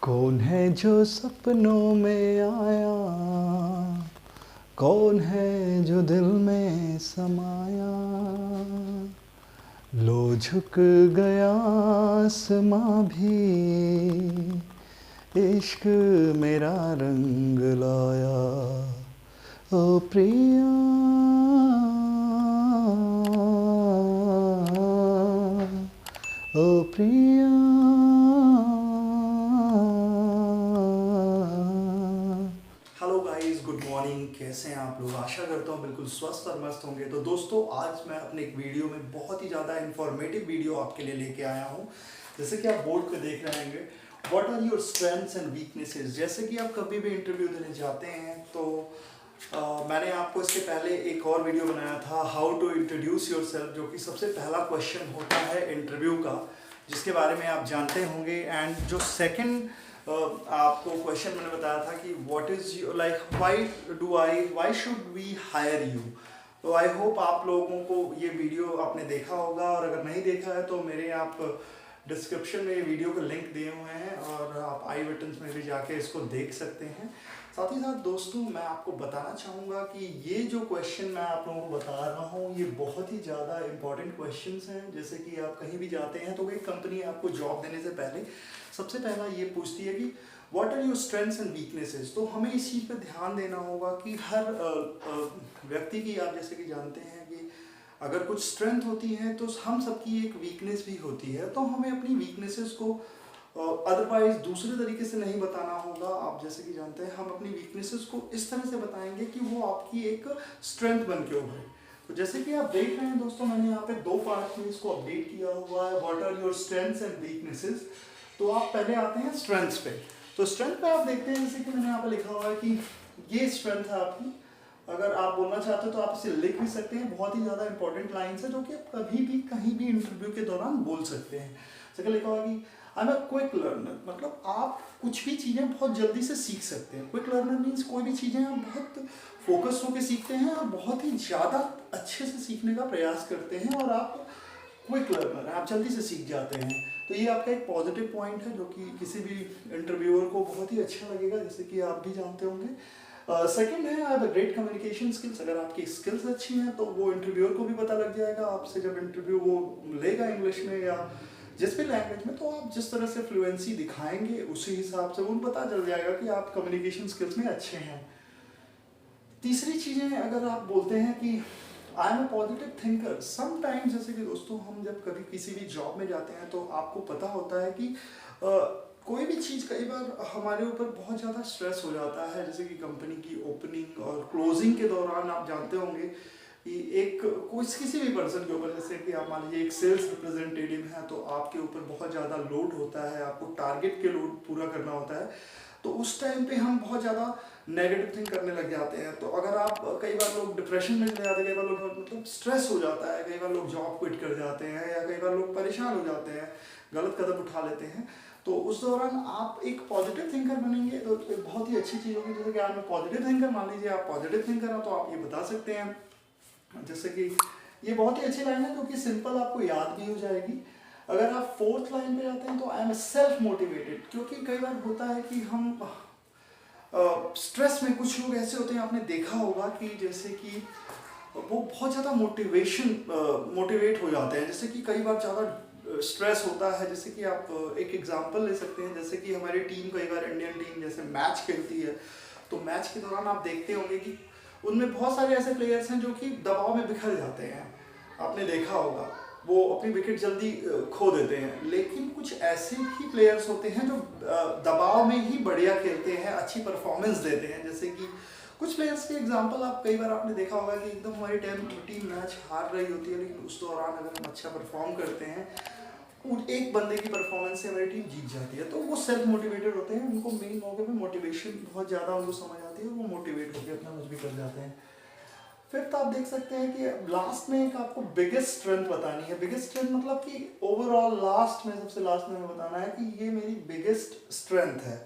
कौन है जो सपनों में आया, कौन है जो दिल में समाया। लो झुक गया आसमां भी, इश्क मेरा रंग लाया। ओ प्रिया, ओ Priya. Hello guys, good morning. कैसे हैं आप लोग? आशा करता हूँ बिल्कुल स्वस्थ और मस्त होंगे। तो दोस्तों, आज मैं अपने एक वीडियो में बहुत ही ज़्यादा इंफॉर्मेटिव वीडियो आपके लिए लेके आया हूँ। जैसे कि आप बोर्ड पे देख रहे होंगे, what are your strengths and weaknesses. जैसे कि आप कभी भी इंटरव्यू देने जाते हैं तो मैंने आपको इसके पहले एक और वीडियो बनाया था, how to introduce yourself, जो कि सबसे पहला क्वेश्चन होता है इंटरव्यू का, जिसके बारे में आप जानते होंगे। एंड जो सेकंड आपको क्वेश्चन मैंने बताया था कि what is like why should we hire you. तो आई होप आप लोगों को ये वीडियो आपने देखा होगा, और अगर नहीं देखा है तो मेरे आप डिस्क्रिप्शन में वीडियो को लिंक दिए हुए हैं और आप आई बटन में भी जाके इसको देख सकते हैं। साथ ही साथ दोस्तों, मैं आपको बताना चाहूँगा कि ये जो क्वेश्चन मैं आप लोगों को बता रहा हूँ, ये बहुत ही ज़्यादा इंपॉर्टेंट क्वेश्चंस हैं। जैसे कि आप कहीं भी जाते हैं तो कोई कंपनी आपको जॉब देने से पहले सबसे पहला ये पूछती है कि what are your strengths and weaknesses. तो हमें इस चीज़ पर ध्यान देना होगा कि हर व्यक्ति की, आप जैसे कि जानते हैं कि अगर कुछ स्ट्रेंथ होती है तो हम सबकी एक वीकनेस भी होती है। तो हमें अपनी वीकनेसेस को अदरवाइज दूसरे तरीके से नहीं बताना होगा। आप जैसे कि जानते हैं, हम अपनी वीकनेसेस को इस तरह से बताएंगे कि वो आपकी एक स्ट्रेंथ बन के उभरे। तो जैसे कि आप देख रहे हैं दोस्तों, मैंने यहाँ पे दो पार्ट में इसको अपडेट किया हुआ है, what are your strengths and weaknesses. तो आप पहले आते हैं स्ट्रेंथ्स पे। तो स्ट्रेंथ पे आप देखते हैं, जैसे कि मैंने यहाँ पे लिखा हुआ है कि ये स्ट्रेंथ है आपकी। अगर आप बोलना चाहते हो तो आप इसे लिख भी सकते हैं। बहुत ही ज़्यादा इंपॉर्टेंट लाइन्स है जो कि आप कभी भी कहीं भी इंटरव्यू के दौरान बोल सकते हैं। जैसे लिखा हुआ कि I am a quick learner, मतलब आप कुछ भी चीज़ें बहुत जल्दी से सीख सकते हैं। क्विक लर्नर मीन्स कोई भी चीज़ें आप बहुत फोकस होकर सीखते हैं और बहुत ही ज़्यादा अच्छे से सीखने का प्रयास करते हैं, और आप क्विक लर्नर, आप जल्दी से सीख जाते हैं। तो ये आपका एक पॉजिटिव पॉइंट है जो कि किसी भी इंटरव्यूअर को बहुत ही अच्छा लगेगा, जैसे कि आप भी जानते होंगे। सेकंड है, I have a great communication skills. अगर आपकी स्किल्स अच्छी हैं तो वो इंटरव्यूअर को भी पता लग जाएगा आपसे, जब इंटरव्यू वो लेगा इंग्लिश में या जिस भी लैंग्वेज में, तो आप जिस तरह से फ्लुएंसी दिखाएंगे उसी हिसाब से उनको पता चल जाएगा कि आप कम्युनिकेशन स्किल्स में अच्छे हैं। तीसरी चीज़ें, अगर आप बोलते हैं कि I am a positive thinker sometimes, जैसे कि दोस्तों हम जब कभी किसी भी जॉब में जाते हैं तो आपको पता होता है कि कोई भी चीज़ कई बार हमारे ऊपर बहुत ज़्यादा स्ट्रेस हो जाता है। जैसे कि कंपनी की ओपनिंग और क्लोजिंग के दौरान आप जानते होंगे कि एक किसी भी पर्सन के ऊपर, जैसे कि आप मान लीजिए एक सेल्स रिप्रेजेंटेटिव है, तो आपके ऊपर बहुत ज़्यादा लोड होता है, आपको टारगेट के लोड पूरा करना होता है। तो उस टाइम पे हम बहुत ज़्यादा नेगेटिव थिंक करने लग जाते हैं। तो अगर आप, कई बार लोग डिप्रेशन में चले जाते हैं, कई बार लोग मतलब स्ट्रेस हो जाता है, कई बार लोग जॉब क्विट कर जाते हैं, या कई बार लोग परेशान हो जाते हैं, गलत कदम उठा लेते हैं। तो उस दौरान आप एक पॉजिटिव थिंकर बनेंगे तो एक बहुत ही अच्छी चीज़ होगी। जैसे कि आप पॉजिटिव थिंकर, मान लीजिए आप पॉजिटिव थिंकर हैं, तो आप ये बता सकते हैं, जैसे कि ये बहुत ही अच्छी लाइन है क्योंकि सिंपल आपको याद भी हो जाएगी। अगर आप फोर्थ लाइन पे जाते हैं तो आई एम सेल्फ मोटिवेटेड, क्योंकि कई बार होता है कि हम स्ट्रेस में कुछ लोग ऐसे होते हैं, आपने देखा होगा कि जैसे कि वो बहुत ज़्यादा मोटिवेट हो जाते हैं। जैसे कि कई बार ज़्यादा स्ट्रेस होता है, जैसे कि आप एक एग्जांपल ले सकते हैं। जैसे कि हमारी टीम, कई बार इंडियन टीम जैसे मैच खेलती है, तो मैच के दौरान आप देखते होंगे कि उनमें बहुत सारे ऐसे प्लेयर्स हैं जो कि दबाव में बिखर जाते हैं। आपने देखा होगा वो अपनी विकेट जल्दी खो देते हैं। लेकिन कुछ ऐसे भी प्लेयर्स होते हैं जो दबाव में ही बढ़िया खेलते हैं, अच्छी परफॉर्मेंस देते हैं। जैसे कि कुछ प्लेयर्स के एग्जांपल आप, कई बार आपने देखा होगा कि एकदम हमारी टीम मैच हार रही होती है, लेकिन उस दौरान अगर हम अच्छा परफॉर्म करते हैं, एक बंदे की परफॉर्मेंस से हमारी टीम जीत जाती है। तो वो सेल्फ मोटिवेटेड होते हैं, उनको मेन मौके पे मोटिवेशन बहुत ज़्यादा उनको समझ आती है, वो मोटिवेट होकर अपना कुछ भी कर जाते हैं। फिर तो आप देख सकते हैं कि लास्ट में एक आपको बिगेस्ट स्ट्रेंथ बतानी है। बिगेस्ट स्ट्रेंथ मतलब कि ओवरऑल लास्ट में, सबसे लास्ट में बताना है कि ये मेरी बिगेस्ट स्ट्रेंथ है।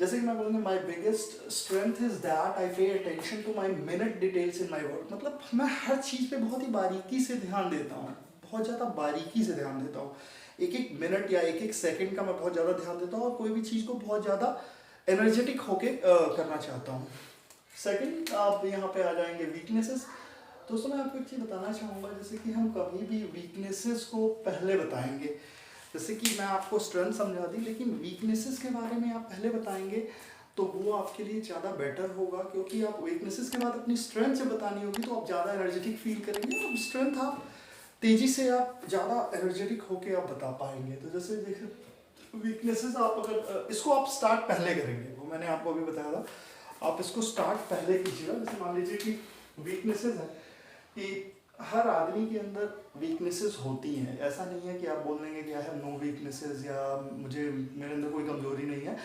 जैसे कि मैं बोलूँगा, my biggest strength is that I pay attention to my minute details in my work. मतलब मैं हर चीज़ पे बहुत ही बारीकी से ध्यान देता हूँ, बहुत ज़्यादा बारीकी से ध्यान देता हूँ। एक एक मिनट या एक एक सेकंड का मैं बहुत ज़्यादा ध्यान देता हूँ और कोई भी चीज़ को बहुत ज़्यादा एनर्जेटिक होके करना चाहता हूँ। सेकंड, आप यहाँ पे आ जाएंगे वीकनेसेस। दोस्तों मैं आपको एक चीज़ बताना चाहूँगा, जैसे कि हम कभी भी वीकनेसेस को पहले बताएंगे। जैसे कि मैं आपको स्ट्रेंथ समझा दी, लेकिन वीकनेसेस के बारे में आप पहले बताएंगे तो वो आपके लिए ज़्यादा बेटर होगा, क्योंकि आप वीकनेसेस के बाद अपनी स्ट्रेंथ जब बतानी होगी तो आप ज़्यादा एनर्जेटिक फील करेंगे और स्ट्रेंथ आप तेज़ी से आप ज़्यादा एनर्जेटिक होके आप बता पाएंगे। तो जैसे देखिए वीकनेसेस, आप अगर इसको आप स्टार्ट पहले करेंगे, वो मैंने आपको अभी बताया था, आप इसको स्टार्ट पहले कीजिएगा। जैसे मान लीजिए कि वीकनेसेस है कि हर आदमी के अंदर वीकनेसेस होती हैं, ऐसा नहीं है कि आप बोल देंगे कि आई हैव नो वीकनेसेस या मेरे अंदर कोई कमजोरी नहीं है,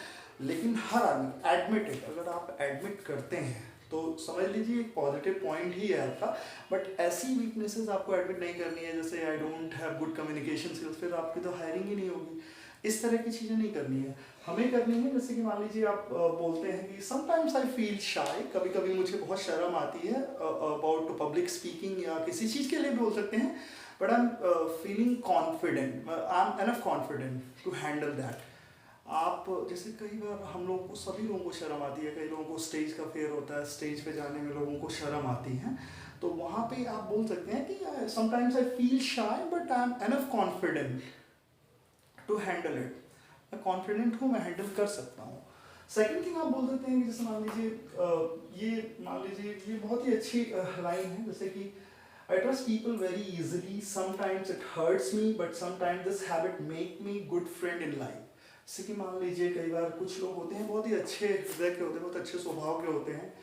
लेकिन हर आदमी एडमिटेड, अगर आप एडमिट करते हैं तो समझ लीजिए एक पॉजिटिव पॉइंट ही है आपका। बट ऐसी वीकनेसेस आपको एडमिट नहीं करनी है, जैसे I don't have good communication skills, फिर आपकी तो हायरिंग ही नहीं होगी। इस तरह की चीज़ें नहीं करनी है, हमें करनी है जैसे कि मान लीजिए आप बोलते हैं कि समटाइम्स आई फील शाय, कभी कभी मुझे बहुत शर्म आती है अबाउट पब्लिक स्पीकिंग या किसी चीज़ के लिए भी बोल सकते हैं, but I am feeling confident, I am enough confident to handle that. आप जैसे कई बार हम लोगों को, सभी लोगों को शर्म आती है, कई लोगों को स्टेज का फेयर होता है, स्टेज पे जाने में लोगों को शर्म आती है, तो वहाँ पे आप बोल सकते हैं कि sometimes I feel shy but I am enough confident to handle it. मैं कॉन्फिडेंट हूँ, मैं हैंडल कर सकता हूँ। सेकंड थिंग आप बोल सकते हैं कि जैसे मान लीजिए ये बहुत ही अच्छी लाइन है, जैसे कि I trust people very easily, sometimes it hurts me but sometimes this habit make me good friend in life। जैसे कि मान लीजिए कई बार कुछ लोग होते हैं बहुत ही अच्छे हृदय के होते हैं, बहुत अच्छे स्वभाव के होते हैं,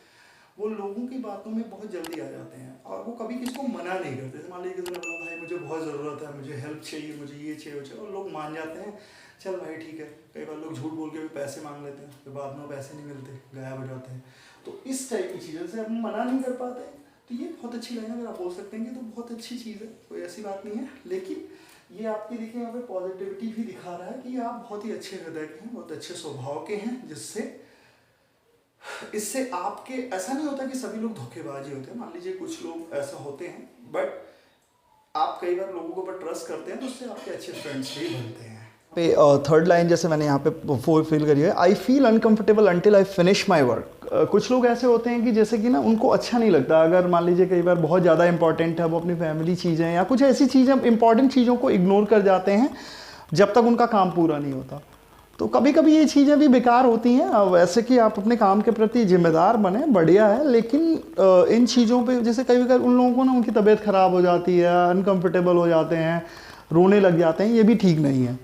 वो लोगों की बातों में बहुत जल्दी आ जाते हैं और वो कभी किसी को मना नहीं करते। जैसे मान लीजिए किसी ने बोला भाई मुझे बहुत ज़रूरत है, मुझे हेल्प चाहिए, मुझे ये चाहिए वो चाहिए, और लोग मान जाते हैं, चल भाई ठीक है। कई बार लोग झूठ बोल के भी पैसे मांग लेते हैं, फिर बाद में पैसे नहीं मिलते, गायब हो जाते हैं। तो इस टाइप की चीज़ें से हम मना नहीं कर पाते, तो ये बहुत अच्छी लाइन है, अगर आप बोल सकते हैं कि तो बहुत अच्छी चीज़ है, कोई ऐसी बात नहीं है। लेकिन ये आपकी देखिए यहाँ पे पॉजिटिविटी भी दिखा रहा है कि आप बहुत ही अच्छे हृदय के हैं, बहुत अच्छे स्वभाव के हैं, जिससे इससे आपके ऐसा नहीं होता कि सभी लोग धोखेबाजी होते हैं। मान लीजिए कुछ लोग ऐसा होते हैं, बट आप कई बार लोगों के ऊपर ट्रस्ट करते हैं तो उससे आपके अच्छे फ्रेंड्स भी बनते हैं। पे थर्ड लाइन जैसे मैंने यहाँ पे फोर फील करी है, I feel uncomfortable until I finish my work. कुछ लोग ऐसे होते हैं कि जैसे कि ना उनको अच्छा नहीं लगता, अगर मान लीजिए कई बार बहुत ज़्यादा इंपॉर्टेंट है, वो अपनी फैमिली चीज़ें या कुछ ऐसी चीज़ें, इंपॉर्टेंट चीज़ों को इग्नोर कर जाते हैं जब तक उनका काम पूरा नहीं होता। तो कभी कभी ये चीज़ें भी बेकार होती हैं। वैसे कि आप अपने काम के प्रति जिम्मेदार बने, बढ़िया है, लेकिन इन चीज़ों पे जैसे कई बार उन लोगों को ना उनकी तबीयत ख़राब हो जाती है, अनकंफर्टेबल हो जाते हैं, रोने लग जाते हैं, ये भी ठीक नहीं है।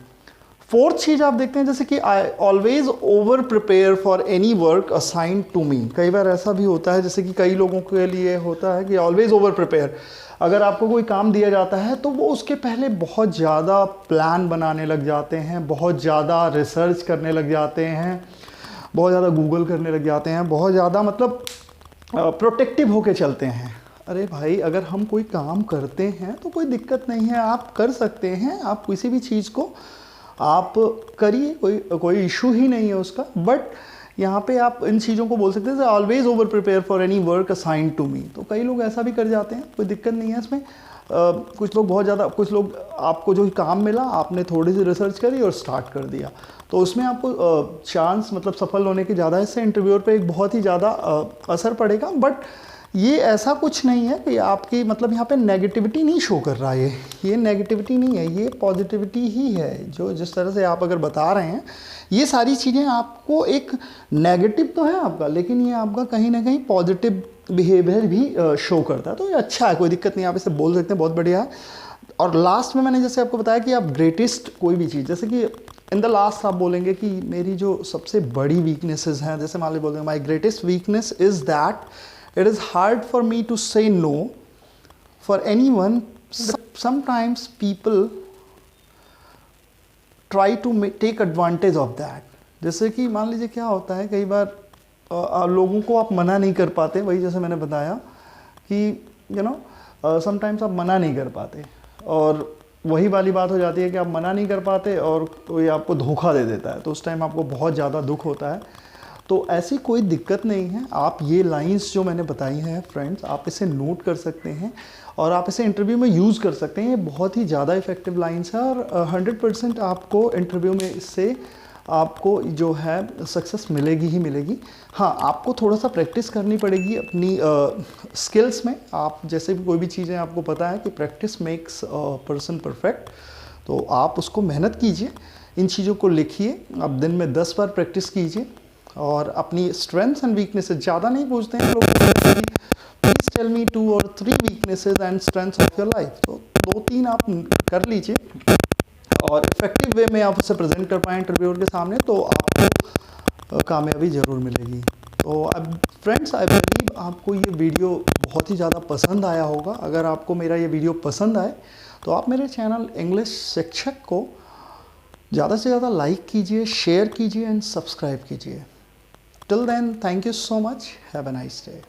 फोर्थ चीज़ आप देखते हैं जैसे कि I always over prepare for any work assigned to me. कई बार ऐसा भी होता है, जैसे कि कई लोगों के लिए होता है कि ऑलवेज ओवर प्रिपेयर, अगर आपको कोई काम दिया जाता है तो वो उसके पहले बहुत ज़्यादा प्लान बनाने लग जाते हैं, बहुत ज़्यादा रिसर्च करने लग जाते हैं, बहुत ज़्यादा गूगल करने लग जाते हैं, बहुत ज़्यादा मतलब प्रोटेक्टिव होके चलते हैं। अरे भाई, अगर हम कोई काम करते हैं तो कोई दिक्कत नहीं है, आप कर सकते हैं, आप किसी भी चीज़ को आप करिए, कोई इशू ही नहीं है उसका। बट यहाँ पे आप इन चीज़ों को बोल सकते हैं always over prepare for any work assigned to me. तो कई लोग ऐसा भी कर जाते हैं, कोई दिक्कत नहीं है इसमें। कुछ लोग बहुत ज़्यादा, कुछ लोग आपको जो काम मिला आपने थोड़ी सी रिसर्च करी और स्टार्ट कर दिया, तो उसमें आपको चांस मतलब सफल होने के ज़्यादा, इससे इंटरव्यूअर पे एक बहुत ही ज़्यादा असर पड़ेगा। बट ये ऐसा कुछ नहीं है कि आपकी मतलब यहाँ पे नेगेटिविटी नहीं शो कर रहा है, ये नेगेटिविटी नहीं है, ये पॉजिटिविटी ही है। जो जिस तरह से आप अगर बता रहे हैं ये सारी चीज़ें, आपको एक नेगेटिव तो है आपका, लेकिन ये आपका कहीं ना कहीं पॉजिटिव बिहेवियर भी शो करता है। तो ये अच्छा है, कोई दिक्कत नहीं, आप इसे बोल सकते हैं, बहुत बढ़िया है। और लास्ट में मैंने जैसे आपको बताया कि आप ग्रेटेस्ट कोई भी चीज़, जैसे कि इन द लास्ट आप बोलेंगे कि मेरी जो सबसे बड़ी वीकनेसेस हैं, जैसे मान लीजिए बोलेंगे माई greatest weakness is that it is hard for me to say no for anyone. Sometimes people try to take advantage of that. जैसे कि मान लीजिए क्या होता है, कई बार लोगों को आप मना नहीं कर पाते, वही जैसे मैंने बताया कि समटाइम्स आप मना नहीं कर पाते, और वही वाली बात हो जाती है कि आप मना नहीं कर पाते और कोई आपको धोखा दे देता है, तो उस टाइम आपको बहुत ज़्यादा दुख होता है। तो ऐसी कोई दिक्कत नहीं है। आप ये लाइंस जो मैंने बताई हैं फ्रेंड्स, आप इसे नोट कर सकते हैं और आप इसे इंटरव्यू में यूज़ कर सकते हैं। ये बहुत ही ज़्यादा इफ़ेक्टिव लाइंस है और 100% आपको इंटरव्यू में इससे आपको जो है सक्सेस मिलेगी ही मिलेगी। हाँ, आपको थोड़ा सा प्रैक्टिस करनी पड़ेगी अपनी स्किल्स में। आप जैसे भी कोई भी चीज़ें, आपको पता है कि प्रैक्टिस मेक्स पर्सन परफेक्ट, तो आप उसको मेहनत कीजिए, इन चीज़ों को लिखिए, आप दिन में 10 बार प्रैक्टिस कीजिए और अपनी स्ट्रेंथ्स एंड वीकनेसेस, ज़्यादा नहीं पूछते हैं लोग, प्लीज़ टेल मी 2 और 3 weaknesses and strengths of your life. तो 2-3 आप कर लीजिए और इफेक्टिव वे में आप उसे प्रेजेंट कर पाएँ इंटरव्यूअर के सामने, तो आपको कामयाबी ज़रूर मिलेगी। तो अब फ्रेंड्स, आई बिलीव आपको ये वीडियो बहुत ही ज़्यादा पसंद आया होगा। अगर आपको मेरा ये वीडियो पसंद आए तो आप मेरे चैनल इंग्लिश शिक्षक को ज़्यादा से ज़्यादा लाइक कीजिए, शेयर कीजिए एंड सब्सक्राइब कीजिए। Till then, thank you so much, have a nice day.